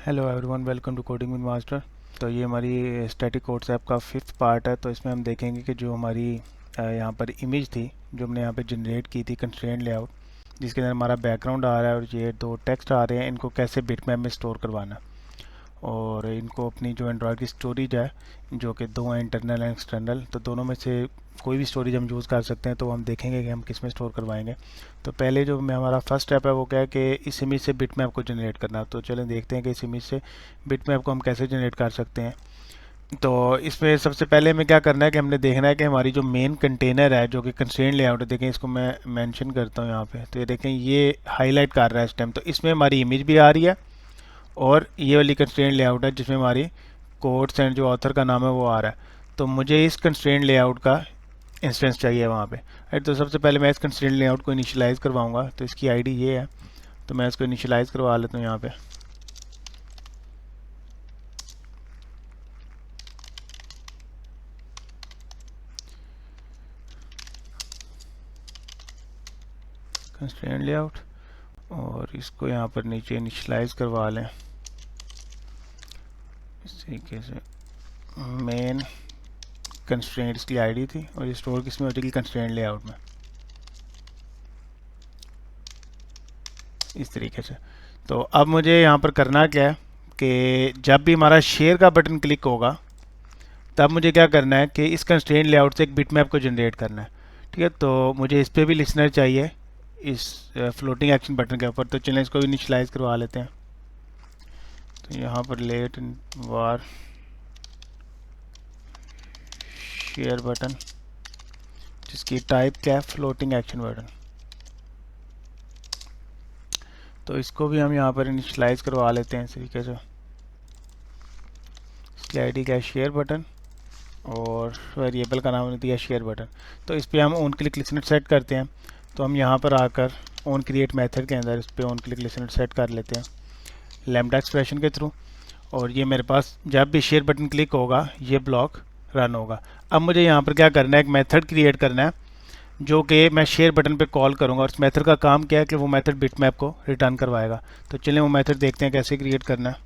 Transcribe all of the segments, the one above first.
Hello everyone, welcome to coding with master. तो ये हमारी स्टैटिक कोड्स ऐप का 5th पार्ट है। तो इसमें हम देखेंगे कि जो हमारी यहाँ पर इमेज थी, जो हमने यहाँ पे जनरेट की थी कंस्ट्रेंट लेआउट, जिसके अंदर हमारा बैकग्राउंड आ रहा है और ये दो टेक्स्ट आ रहे हैं, इनको कैसे बिटमैप में स्टोर करवाना। और इनको अपनी जो एंड्रॉयड की स्टोरेज है, जो कि दो हैं, इंटरनल एंड एक्सटर्नल, तो दोनों में से कोई भी स्टोरेज हम यूज़ कर सकते हैं। तो हम देखेंगे कि हम किस में स्टोर करवाएंगे। तो पहले जो मैं हमारा फर्स्ट स्टेप है वो क्या है कि इस इमेज से बिटमैप को जनरेट करना। तो चलें देखते हैं कि इस इमेज से बिटमैप को हम कैसे जनरेट कर सकते हैं। तो इसमें सबसे पहले हमें क्या करना है कि हमने देखना है कि हमारी जो मेन कंटेनर है, जो कि कंस्ट्रेंट लेआउट है, देखें इसको मैं मेंशन करता हूँ यहाँ पे। तो ये देखें, ये हाईलाइट कर रहा है इस टाइम। तो इसमें हमारी इमेज भी आ रही है और ये वाली कंस्ट्रेंट लेआउट है जिसमें हमारी कोड्स एंड जो ऑथर का नाम है वो आ रहा है। तो मुझे इस कंस्ट्रेंट लेआउट का इंस्टेंस चाहिए वहाँ पे, राइट। तो सबसे पहले मैं इस कंस्ट्रेंट लेआउट को इनिशियलाइज करवाऊंगा। तो इसकी आईडी ये है, तो मैं इसको इनिशियलाइज करवा लेता हूँ यहाँ पे। कंस्ट्रेंट लेआउट, और इसको यहाँ पर नीचे इनिशियलाइज करवा लें इस तरीके से। मेन कंस्ट्रेंट इसकी आईडी थी और ये स्टोर किसमें हो जाएगी, कंस्ट्रेंट लेआउट में, इस तरीके से। तो अब मुझे यहाँ पर करना क्या है कि जब भी हमारा शेयर का बटन क्लिक होगा, तब मुझे क्या करना है कि इस कंस्ट्रेंट लेआउट से एक बिटमैप को जनरेट करना है। ठीक है, तो मुझे इस पर भी लिसनर चाहिए इस फ्लोटिंग एक्शन बटन के ऊपर। तो चलें इसको इनिशियलाइज करवा लेते हैं। तो यहाँ पर लेट वार शेयर बटन, जिसकी टाइप क्या है, फ्लोटिंग एक्शन बटन। तो इसको भी हम यहाँ पर इनिशियलाइज करवा लेते हैं इस तरीके से। इसकी आईडी क्या है, शेयर बटन, और वेरिएबल का नाम दिया शेयर बटन। तो इस पर हम ऑन क्लिक लिसनर सेट करते हैं। तो हम यहाँ पर आकर ऑन क्रिएट मेथड के अंदर इस पर ऑन क्लिक लिसनर सेट कर लेते हैं लैम्बडा एक्सप्रेशन के थ्रू। और ये मेरे पास जब भी शेयर बटन क्लिक होगा ये ब्लॉक रन होगा। अब मुझे यहाँ पर क्या करना है, एक मेथड क्रिएट करना है जो कि मैं शेयर बटन पे कॉल करूँगा। और इस मेथड का काम क्या है कि वो मेथड बिटमैप को रिटर्न करवाएगा। तो चलिए वो मेथड देखते हैं कैसे क्रिएट करना है।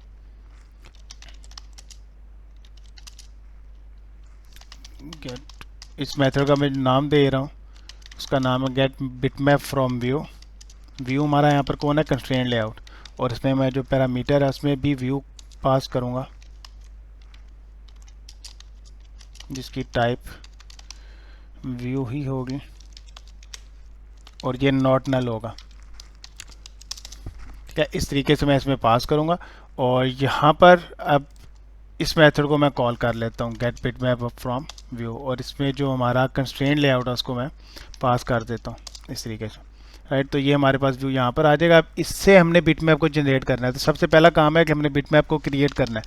गेट, इस मेथड का मैं नाम दे रहा हूँ, उसका नाम है get bitmap from view. View हमारा यहाँ पर कौन है, कंस्ट्रेंट लेआउट। और इसमें मैं जो पैरामीटर है उसमें भी व्यू पास करूँगा, जिसकी टाइप व्यू ही होगी, और ये नॉट नल होगा। ठीक है, इस तरीके से मैं इसमें पास करूँगा। और यहाँ पर अब इस मेथड को मैं कॉल कर लेता हूँ गेट बिटमैप फ्रॉम व्यू, और इसमें जो हमारा कंस्ट्रेंट लेआउट है उसको मैं पास कर देता हूँ इस तरीके से, राइट। तो ये हमारे पास व्यू यहाँ पर आ जाएगा। अब इससे हमने बिटमैप को जनरेट करना है। तो सबसे पहला काम है कि हमने बिटमैप को क्रिएट करना है।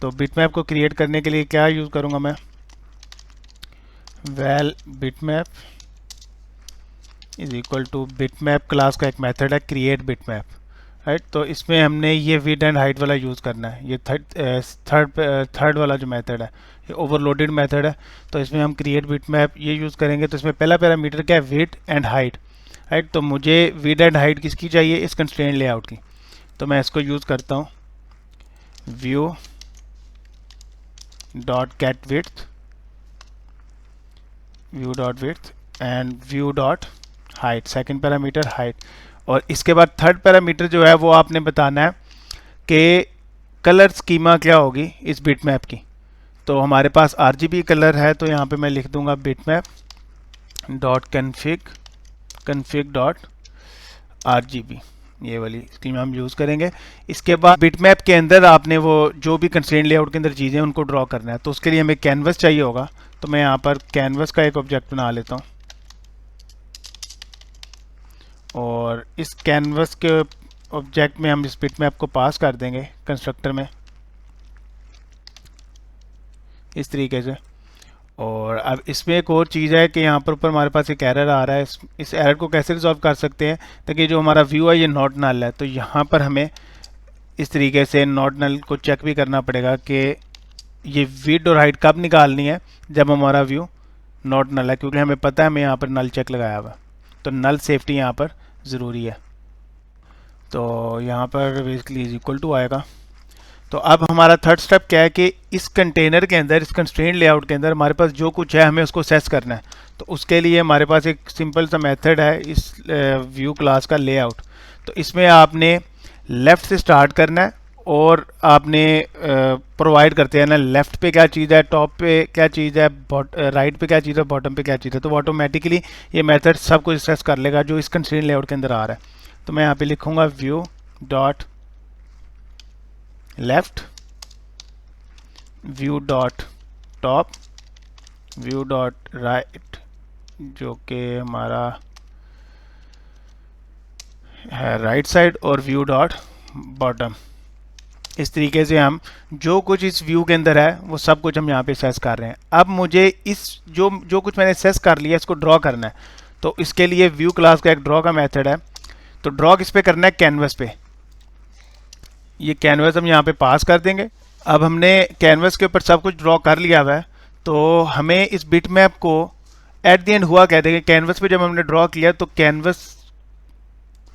तो बिटमैप को क्रिएट करने के लिए क्या यूज़ करूँगा मैं, val bitmap is equal to bitmap class का एक मेथड है क्रिएट बिटमैप, राइट। तो इसमें हमने ये विड्थ एंड हाइट वाला यूज़ करना है। ये थर्ड वाला जो मेथड है ये ओवरलोडेड मेथड है। तो इसमें हम क्रिएट बिटमैप ये यूज़ करेंगे। तो इसमें पहला पैरामीटर क्या है, विड्थ एंड हाइट, राइट। तो मुझे विड्थ एंड हाइट किसकी चाहिए, इस कंस्ट्रेंट लेआउट की। तो मैं इसको यूज़ करता हूँ view dot gate width, view dot width and view dot height, second parameter height. और इसके बाद थर्ड पैरामीटर जो है वो आपने बताना है कि कलर स्कीमा क्या होगी इस बिटमैप की। तो हमारे पास RGB कलर है, तो यहाँ पे मैं लिख दूंगा bitmap dot config dot RGB, ये वाली स्कीमा हम यूज़ करेंगे। इसके बाद बिटमैप के अंदर आपने वो जो भी कंस्ट्रेंट लेआउट के अंदर चीज़ें उनको ड्रॉ करना है। तो उसके लिए हमें कैनवस चाहिए होगा। तो मैं यहाँ पर कैनवस का एक ऑब्जेक्ट बना लेता हूँ, और इस कैनवस के ऑब्जेक्ट में हम इस बिटमैप को पास कर देंगे कंस्ट्रक्टर में इस तरीके से। और अब इसमें एक और चीज़ है कि यहाँ पर ऊपर हमारे पास एक एरर आ रहा है। इस एरर को कैसे रिजॉल्व कर सकते हैं, ताकि जो हमारा व्यू है ये नॉट नल है। तो यहाँ पर हमें इस तरीके से नॉट नल को चेक भी करना पड़ेगा कि ये विड्थ और हाइट कब निकालनी है, जब हमारा व्यू नॉट नल है, क्योंकि हमें पता है हमें यहाँ पर नल चेक लगाया हुआ। तो नल सेफ्टी यहाँ पर ज़रूरी है। तो यहाँ पर बेसिकली इज इक्वल टू आएगा। तो अब हमारा थर्ड स्टेप क्या है कि इस कंटेनर के अंदर, इस कंस्ट्रेंट लेआउट के अंदर हमारे पास जो कुछ है हमें उसको सेस करना है। तो उसके लिए हमारे पास एक सिंपल सा मेथड है इस व्यू क्लास का लेआउट। तो इसमें आपने लेफ़्ट से स्टार्ट करना है और आपने प्रोवाइड करते हैं ना लेफ़्ट पे क्या चीज़ है, टॉप पे क्या चीज़ है, राइट पे क्या चीज़ है, बॉटम पे क्या चीज़ है। तो ऑटोमेटिकली ये मेथड सब कुछ सेस कर लेगा जो इस कंस्ट्रेंट लेआउट के अंदर आ रहा है। तो मैं यहाँ पे लिखूँगा view dot left, view dot top, view dot right जो कि हमारा है राइट साइड, और व्यू डॉट बॉटम। इस तरीके से हम जो कुछ इस व्यू के अंदर है वो सब कुछ हम यहाँ पे सेस कर रहे हैं। अब मुझे इस जो कुछ मैंने सेस कर लिया इसको ड्रॉ करना है। तो इसके लिए व्यू क्लास का एक ड्रॉ का मेथड है। तो ड्रॉ किस पे करना है, कैनवस पे। ये कैनवस हम यहाँ पे पास कर देंगे। अब हमने कैनवस के ऊपर सब कुछ ड्रॉ कर लिया हुआ है, तो हमें इस बिट मैप को एट द एंड हुआ कहते हैं। कैनवस पे जब हमने ड्रॉ किया तो कैनवस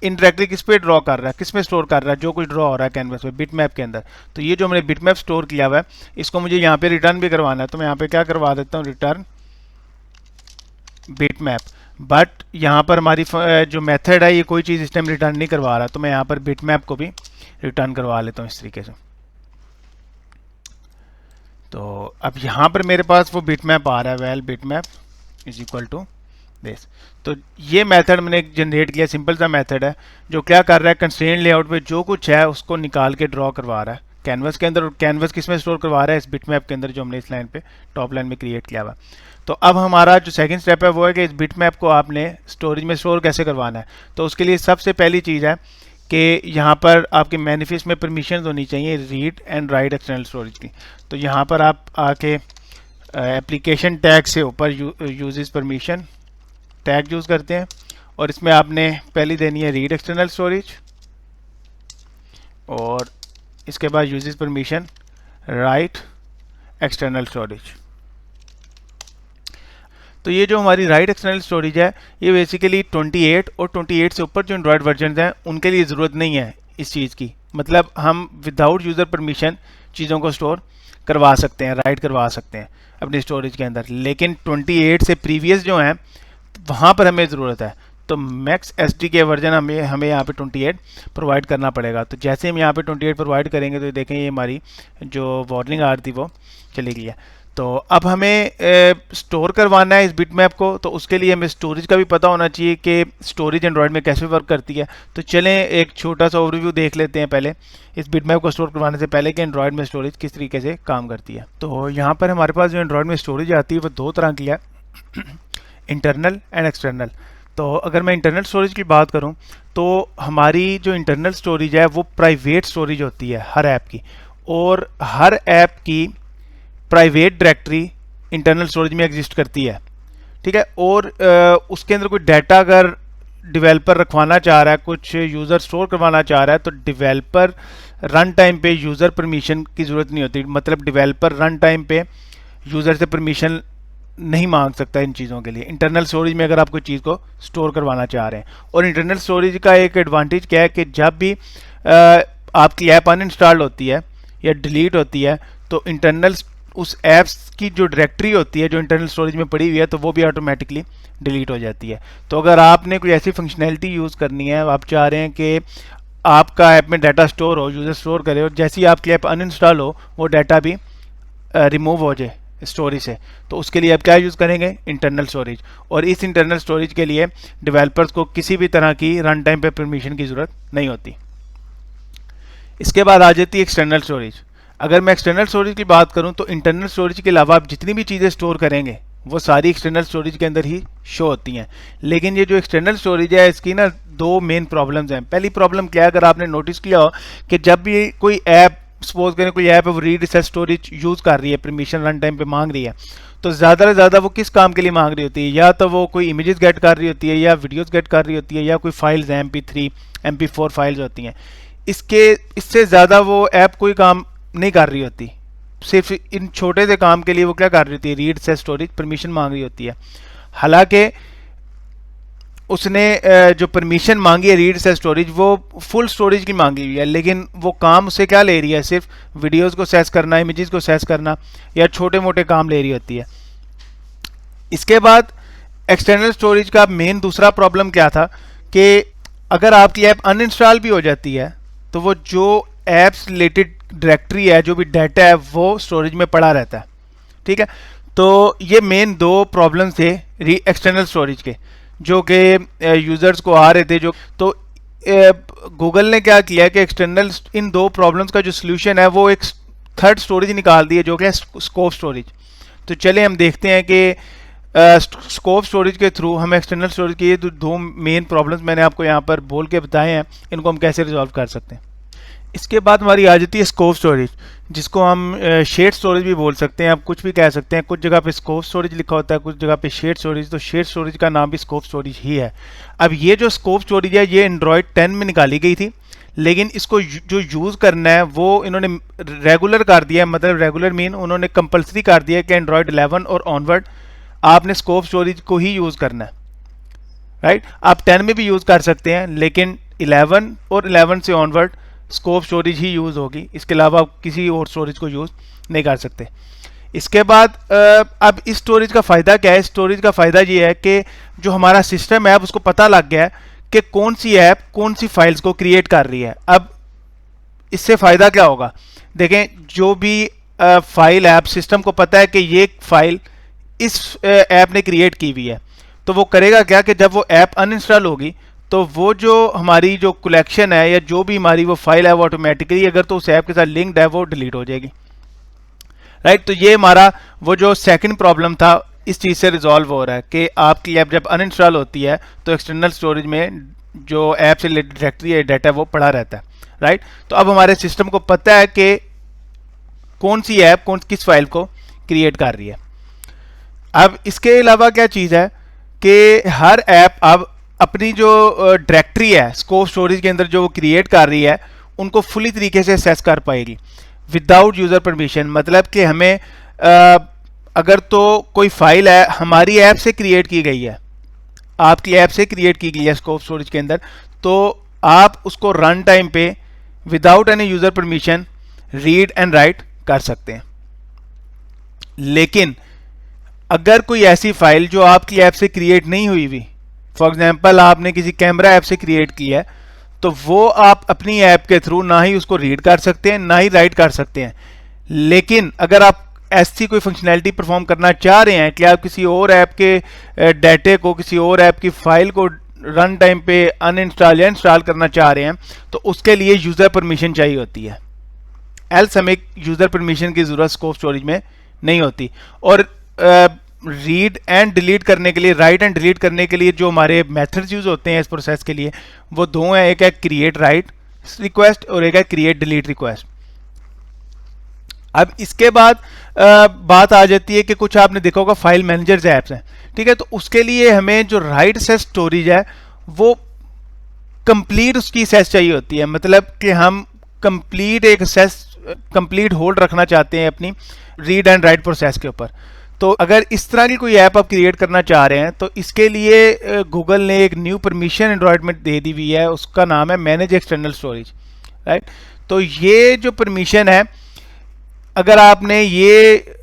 इनडायरेक्टली किस पे ड्रॉ कर रहा है, किस में स्टोर कर रहा है, जो कुछ ड्रॉ हो रहा है कैनवस पे बिट मैप के अंदर। तो ये जो हमने बिट मैप स्टोर किया हुआ है इसको मुझे यहाँ पे रिटर्न भी करवाना है। तो मैं यहाँ पे क्या करवा देता हूँ, रिटर्न बिट मैप। बट यहाँ पर हमारी जो मेथड है ये कोई चीज़ इस टाइम रिटर्न नहीं करवा रहा, तो मैं यहाँ पर बिट मैप को भी रिटर्न करवा लेता हूँ इस तरीके से। तो अब यहाँ पर मेरे पास वो बिट मैप आ रहा है, val bitmap is equal to this. तो ये मेथड मैंने जनरेट किया, सिंपल सा मेथड है जो क्या कर रहा है, कंस्ट्रेंट लेआउट पे जो कुछ है उसको निकाल के ड्रॉ करवा रहा है कैनवस के अंदर। और कैनवस किस में स्टोर करवा रहा है, इस बिट मैप के अंदर जो हमने इस लाइन पे टॉप लाइन में क्रिएट किया हुआ। तो अब हमारा जो सेकंड स्टेप है वो है कि इस बिट मैप को आपने स्टोरेज में स्टोर कैसे करवाना है। तो उसके लिए सबसे पहली चीज़ है कि यहाँ पर आपके मैनिफेस्ट में परमिशंस होनी चाहिए read and right external storage की। तो यहाँ पर आप आके एप्लीकेशन टैग से ऊपर यूजेस परमिशन टैग यूज़ करते हैं, और इसमें आपने पहली देनी है रीड एक्सटर्नल स्टोरेज, और इसके बाद uses permission right external storage. तो ये जो हमारी राइट एक्सटर्नल स्टोरेज है ये बेसिकली 28 और 28 से ऊपर जो एंड्रॉयड वर्जन हैं उनके लिए ज़रूरत नहीं है इस चीज़ की। मतलब हम विदाउट यूज़र परमिशन चीज़ों को स्टोर करवा सकते हैं, राइट करवा सकते हैं अपनी स्टोरेज के अंदर। लेकिन 28 से प्रीवियस जो हैं वहाँ पर हमें ज़रूरत है। तो मैक्स एसडी के वर्जन हमें यहाँ पे 28 प्रोवाइड करना पड़ेगा। तो जैसे हम यहाँ पे 28 प्रोवाइड करेंगे तो देखें ये हमारी जो वार्निंग आ रही थी वो चली गई है। तो अब हमें स्टोर करवाना है इस बिट मैप को, तो उसके लिए हमें स्टोरेज का भी पता होना चाहिए कि स्टोरेज एंड्रॉयड में कैसे वर्क करती है। तो चलें एक छोटा सा ओवरव्यू देख लेते हैं पहले इस बिट मैप को स्टोर करवाने से पहले कि एंड्रॉयड में स्टोरेज किस तरीके से काम करती है। तो यहाँ पर हमारे पास जो एंड्रॉयड में स्टोरेज आती है वो दो तरह की है, इंटरनल एंड एक्सटर्नल। तो अगर मैं इंटरनल स्टोरेज की बात करूं तो हमारी जो इंटरनल स्टोरेज है वो प्राइवेट स्टोरेज होती है हर ऐप की, और हर ऐप की प्राइवेट डायरेक्टरी इंटरनल स्टोरेज में एग्जिस्ट करती है, ठीक है। और उसके अंदर कोई डाटा अगर डेवलपर रखवाना चाह रहा है, कुछ यूज़र स्टोर करवाना चाह रहा है, तो डेवलपर रन टाइम पे यूज़र परमिशन की ज़रूरत नहीं होती। मतलब डेवलपर रन टाइम पे यूज़र से परमिशन नहीं मांग सकता इन चीज़ों के लिए इंटरनल स्टोरेज में, अगर आप कोई चीज़ को स्टोर करवाना चाह रहे हैं। और इंटरनल स्टोरेज का एक एडवांटेज क्या है कि जब भी आपकी ऐप अनइंस्टॉल होती है या डिलीट होती है तो इंटरनल उस ऐप्स की जो डायरेक्टरी होती है जो इंटरनल स्टोरेज में पड़ी हुई है तो वो भी ऑटोमेटिकली डिलीट हो जाती है। तो अगर आपने कोई ऐसी फंक्शनैलिटी यूज़ करनी है, आप चाह रहे हैं कि आपका ऐप में डाटा स्टोर हो, यूज़र स्टोर करे, और जैसी आपकी ऐप अनइंस्टॉल हो वो डाटा भी रिमूव हो जाए स्टोरेज से, तो उसके लिए आप क्या यूज़ करेंगे, इंटरनल स्टोरेज। और इस इंटरनल स्टोरेज के लिए डेवलपर्स को किसी भी तरह की रन टाइम पे परमिशन की ज़रूरत नहीं होती। इसके बाद आ जाती है एक्सटर्नल स्टोरेज। अगर मैं एक्सटर्नल स्टोरेज की बात करूं तो इंटरनल स्टोरेज के अलावा आप जितनी भी चीज़ें स्टोर करेंगे वो सारी एक्सटर्नल स्टोरेज के अंदर ही शो होती हैं। लेकिन ये जो एक्सटर्नल स्टोरेज है इसकी ना दो मेन प्रॉब्लम्स हैं। पहली प्रॉब्लम क्या है, अगर आपने नोटिस किया हो कि जब भी कोई ऐप, सपोज करें कोई ऐप है वो रीड एक्सेस स्टोरेज यूज़ कर रही है, परमिशन रन टाइम पे मांग रही है, तो ज़्यादा से ज़्यादा वो किस काम के लिए मांग रही होती है, या तो वो कोई इमेजेस गेट कर रही होती है, या वीडियोस गेट कर रही होती है, या कोई फाइल्स MP3 MP4 फाइल्स होती हैं। इससे ज़्यादा वो ऐप कोई काम नहीं कर रही होती। सिर्फ इन छोटे से काम के लिए वो क्या कर रही होती है, रीड एक्सेस स्टोरेज परमिशन मांग रही होती है। हालांकि उसने जो परमिशन मांगी है रीड सेस स्टोरेज वो फुल स्टोरेज की मांगी हुई है, लेकिन वो काम उससे क्या ले रही है, सिर्फ वीडियोस को सेस करना, इमेजेस को सेस करना या छोटे मोटे काम ले रही होती है। इसके बाद एक्सटर्नल स्टोरेज का मेन दूसरा प्रॉब्लम क्या था कि अगर आपकी ऐप अनइंस्टॉल भी हो जाती है तो वो जो ऐप्स रिलेटेड डायरेक्टरी है, जो भी डाटा है, वो स्टोरेज में पड़ा रहता है। ठीक है, तो ये मेन दो प्रॉब्लम थे एक्सटर्नल स्टोरेज के जो कि यूज़र्स को आ रहे थे। जो तो गूगल ने क्या किया कि एक्सटर्नल इन दो प्रॉब्लम्स का जो सोल्यूशन है वो एक थर्ड स्टोरेज निकाल दी है जो कि है स्कोप स्टोरेज। तो चले हम देखते हैं कि स्कोप स्टोरेज के थ्रू हम एक्सटर्नल स्टोरेज के ये दो मेन प्रॉब्लम्स मैंने आपको यहाँ पर बोल के बताए हैं, इनको हम कैसे रिजॉल्व कर सकते हैं। इसके बाद हमारी आ जाती है स्कोप स्टोरेज, जिसको हम शेड स्टोरेज भी बोल सकते हैं, आप कुछ भी कह सकते हैं। कुछ जगह पे स्कोप स्टोरेज लिखा होता है, कुछ जगह पे शेड स्टोरेज, तो शेड स्टोरेज का नाम भी स्कोप स्टोरेज ही है। अब ये जो स्कोप स्टोरेज है ये एंड्रॉयड 10 में निकाली गई थी, लेकिन इसको जो यूज़ करना है वो इन्होंने रेगुलर कर दिया है। मतलब रेगुलर मीन उन्होंने कंपलसरी कर दिया है कि एंड्रॉयड 11 और ऑनवर्ड आपने स्कोप स्टोरेज को ही यूज़ करना है। राइट, आप 10 में भी यूज़ कर सकते हैं, लेकिन 11 और 11 से ऑनवर्ड स्कोप स्टोरेज ही यूज़ होगी, इसके अलावा आप किसी और स्टोरेज को यूज़ नहीं कर सकते। इसके बाद अब इस स्टोरेज का फ़ायदा क्या है? स्टोरेज का फ़ायदा ये है कि जो हमारा सिस्टम है उसको पता लग गया है कि कौन सी ऐप कौन सी फाइल्स को क्रिएट कर रही है। अब इससे फ़ायदा क्या होगा? देखें, जो भी फाइल ऐप सिस्टम को पता है कि ये फाइल इस ऐप ने क्रिएट की हुई है, तो वो करेगा क्या कि जब वो ऐप अनइंस्टॉल होगी तो वो जो हमारी जो कलेक्शन है या जो भी हमारी वो फाइल है वो ऑटोमेटिकली, अगर तो उस ऐप के साथ लिंक्ड है, वो डिलीट हो जाएगी। राइट, तो ये हमारा वो जो सेकंड प्रॉब्लम था इस चीज़ से रिजॉल्व हो रहा है कि आपकी ऐप जब अनइंस्टॉल होती है तो एक्सटर्नल स्टोरेज में जो ऐप से रिलेटेड डायरेक्टरी है, डाटा वो पड़ा रहता है। राइट, तो अब हमारे सिस्टम को पता है कि कौन सी ऐप किस फाइल को क्रिएट कर रही है। अब इसके अलावा क्या चीज़ है कि हर ऐप अब अपनी जो डायरेक्टरी है स्कोप स्टोरेज के अंदर जो वो क्रिएट कर रही है उनको फुली तरीके से एक्सेस कर पाएगी विदाउट यूज़र परमिशन। मतलब कि हमें अगर तो कोई फाइल है हमारी ऐप से क्रिएट की गई है, आपकी ऐप से क्रिएट की गई है स्कोप स्टोरेज के अंदर, तो आप उसको रन टाइम पे without any user permission read and right कर सकते हैं। लेकिन अगर कोई ऐसी फाइल जो आपकी ऐप से क्रिएट नहीं हुई हुई, फॉर एग्जांपल आपने किसी कैमरा ऐप से क्रिएट की है, तो वो आप अपनी ऐप के थ्रू ना ही उसको रीड कर सकते हैं ना ही राइट कर सकते हैं। लेकिन अगर आप ऐसी कोई फंक्शनैलिटी परफॉर्म करना चाह रहे हैं कि आप किसी और ऐप के डाटे को, किसी और ऐप की फाइल को रन टाइम पे अनइंस्टॉल या इंस्टॉल करना चाह रहे हैं, तो उसके लिए यूज़र परमिशन चाहिए होती है। एल्स हमें यूज़र परमिशन की ज़रूरत स्कोप स्टोरेज में नहीं होती। और रीड एंड डिलीट करने के लिए, राइट एंड डिलीट करने के लिए जो हमारे मेथड्स यूज होते हैं इस प्रोसेस के लिए, वो दो हैं, एक है क्रिएट राइट रिक्वेस्ट और एक है क्रिएट डिलीट रिक्वेस्ट। अब इसके बाद बात आ जाती है कि कुछ आपने देखा होगा फाइल मैनेजर्स ऐप्स हैं, ठीक है, तो उसके लिए हमें जो राइट सेस स्टोरेज है वो कंप्लीट उसकी सेस चाहिए होती है। मतलब कि हम कंप्लीट एक सेस कंप्लीट होल्ड रखना चाहते हैं अपनी रीड एंड राइट प्रोसेस के ऊपर। तो अगर इस तरह की कोई ऐप आप क्रिएट करना चाह रहे हैं तो इसके लिए गूगल ने एक न्यू परमिशन एंड्रॉयड में दे दी हुई है, उसका नाम है मैनेज एक्सटर्नल स्टोरेज। राइट, तो ये जो परमिशन है अगर आपने ये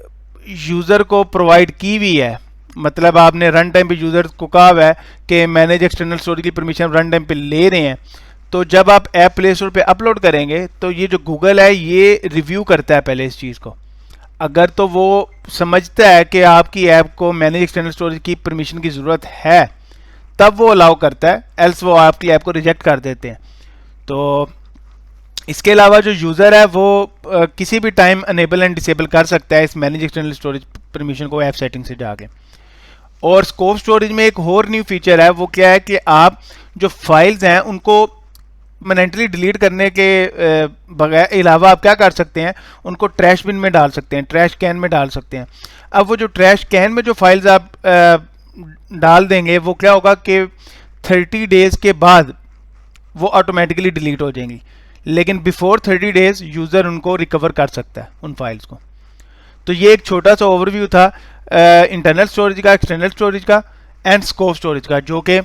यूज़र को प्रोवाइड की हुई है, मतलब आपने रन टाइम पे यूज़र को कहा हुआ है कि मैनेज एक्सटर्नल स्टोरेज की परमिशन रन टाइम पे ले रहे हैं, तो जब आप ऐप प्ले स्टोर पे अपलोड करेंगे तो ये जो गूगल है ये रिव्यू करता है पहले इस चीज़ को। अगर तो वो समझता है कि आपकी ऐप को मैनेज एक्सटर्नल स्टोरेज की परमिशन की ज़रूरत है तब वो अलाउ करता है, एल्स वो आपकी ऐप को रिजेक्ट कर देते हैं। तो इसके अलावा जो यूज़र है वो किसी भी टाइम अनेबल एंड डिसेबल कर सकता है इस मैनेज एक्सटर्नल स्टोरेज परमिशन को ऐप सेटिंग से जाके। और स्कोप स्टोरेज में एक और न्यू फीचर है, वो क्या है कि आप जो फाइल्स हैं उनको परमानेंटली डिलीट करने के बगैर अलावा आप क्या कर सकते हैं, उनको ट्रैश बिन में डाल सकते हैं, ट्रैश कैन में डाल सकते हैं। अब वो जो ट्रैश कैन में जो फाइल्स आप डाल देंगे वो क्या होगा कि 30 डेज़ के बाद वो ऑटोमेटिकली डिलीट हो जाएंगी, लेकिन बिफोर 30 डेज़ यूज़र उनको रिकवर कर सकता है उन फाइल्स को। तो ये एक छोटा सा ओवरव्यू था इंटरनल स्टोरेज का, एक्सटर्नल स्टोरेज का एंड स्कोप स्टोरेज का, जो कि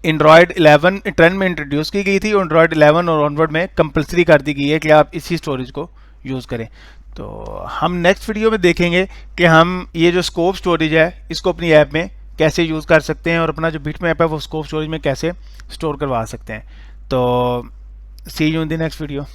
एंड्रॉयड 11 ट्रेंड में इंट्रोड्यूस की गई थी और एंड्रॉयड 11 और ऑनवर्ड में कंपलसरी कर दी गई है कि आप इसी स्टोरेज को यूज़ करें। तो हम नेक्स्ट वीडियो में देखेंगे कि हम ये जो स्कोप स्टोरेज है इसको अपनी ऐप में कैसे यूज़ कर सकते हैं और अपना जो बिटमैप है वो स्कोप स्टोरेज में कैसे स्टोर करवा सकते हैं। तो see you in the next video.